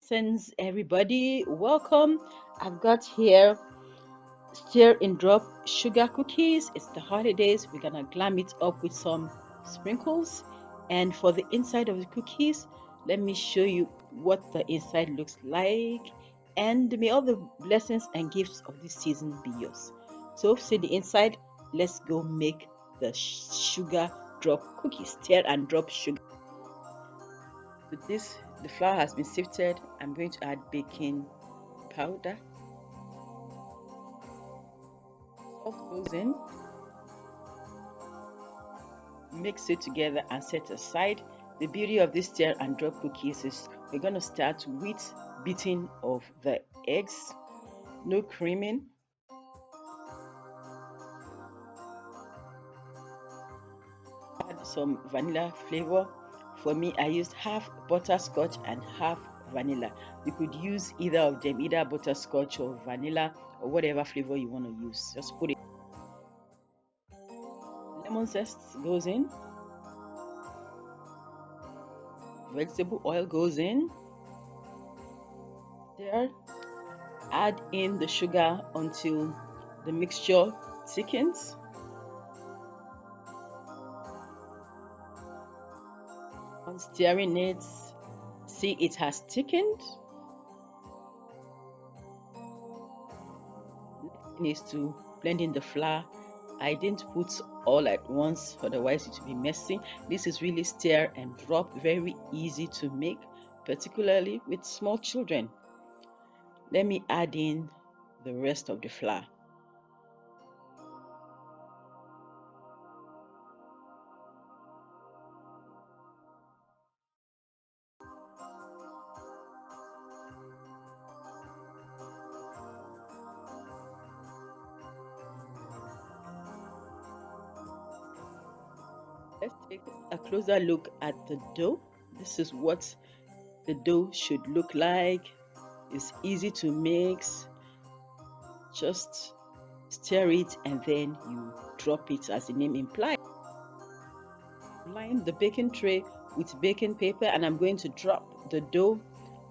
Greetings, everybody. Welcome. I've got here stir and drop sugar cookies. It's the holidays. We're gonna glam it up with some sprinkles. And for the inside of the cookies, let me show you what the inside looks like. And may all the blessings and gifts of this season be yours. So, see the inside. Let's go make the sugar drop cookies. Stir and drop sugar. With this, the flour has been sifted. I'm going to add baking powder. Salt goes in. Mix it together and set aside. The beauty of this stir and drop cookies is we're going to start with beating of the eggs. No creaming. Add some vanilla flavor. For me, I used half butterscotch and half vanilla. You could use either of them, either butterscotch or vanilla or whatever flavor you want to use. Just put it. Lemon zest goes in. Vegetable oil goes in. There, add in the sugar until the mixture thickens. On stirring it, see it has thickened. Next thing is to blend in the flour. I didn't put all at once, otherwise it will be messy. This is really stir and drop, very easy to make, particularly with small children. Let me add in the rest of the flour. Let's take a closer look at the dough. This is what the dough should look like. It's easy to mix. Just stir it and then you drop it as the name implies. Line the baking tray with baking paper and I'm going to drop the dough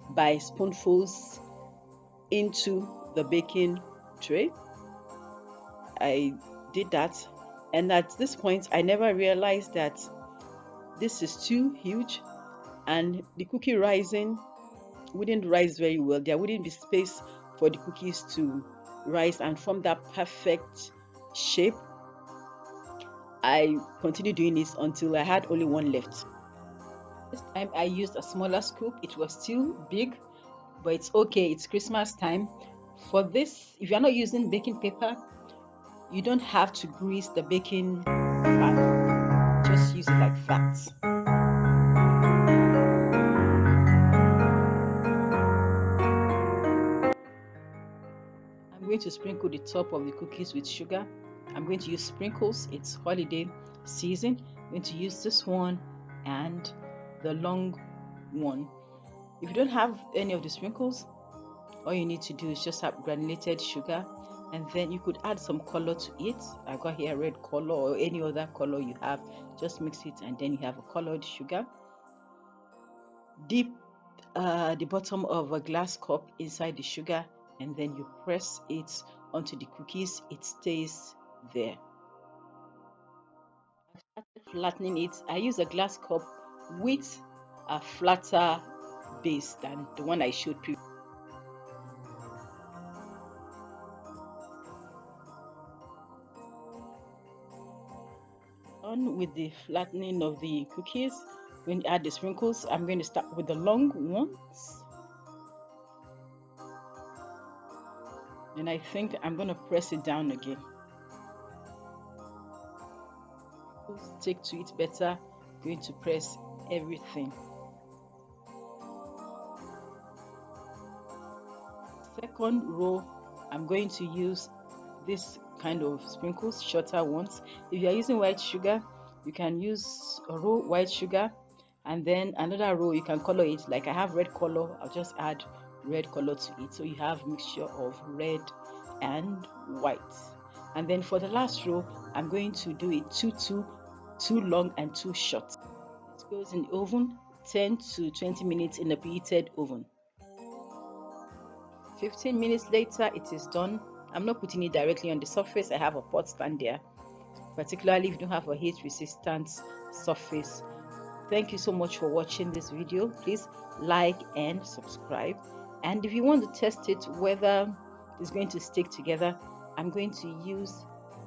by spoonfuls into the baking tray. I did that, and at this point I never realized that this is too huge and the cookie rising wouldn't rise very well. There wouldn't be space for the cookies to rise and form that perfect shape. I continued doing this until I had only one left. This time I used a smaller scoop. It was still big, but it's okay. It's Christmas time. For this, if you're not using baking paper, you don't have to grease the baking pan. Just use it like that. I'm going to sprinkle the top of the cookies with sugar. I'm going to use sprinkles. It's holiday season. I'm going to use this one and the long one. If you don't have any of the sprinkles, all you need to do is just have granulated sugar, and then you could add some color to it. I got here red color or any other color you have. Just mix it and then you have a colored sugar. Dip the bottom of a glass cup inside the sugar and then you press it onto the cookies. It stays there. I started flattening it. I use a glass cup with a flatter base than the one I showed previously. On with the flattening of the cookies. When you add the sprinkles, I'm going to start with the long ones. And I think I'm going to press it down again. Stick to it better. I'm going to press everything. Second row, I'm going to use this kind of sprinkles, shorter ones. If you are using white sugar, you can use a raw white sugar, and then another row you can color it. Like I have red color, I'll just add red color to it, so you have mixture of red and white. And then for the last row, I'm going to do it two long and two short. It goes in the oven 10 to 20 minutes in a preheated oven. 15 minutes later, it is done. I'm not putting it directly on the surface. I have a pot stand there, particularly if you don't have a heat resistant surface. Thank you so much for watching this video. Please like and subscribe. And if you want to test it whether it's going to stick together, I'm going to use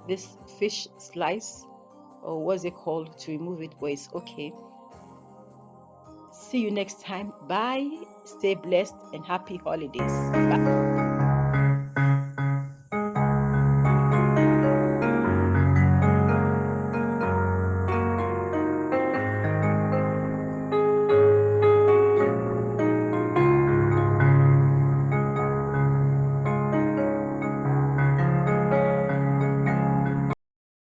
this fish slice, or what's it called, to remove it, but it's okay. See you next time. Bye. Stay blessed and happy holidays. Bye.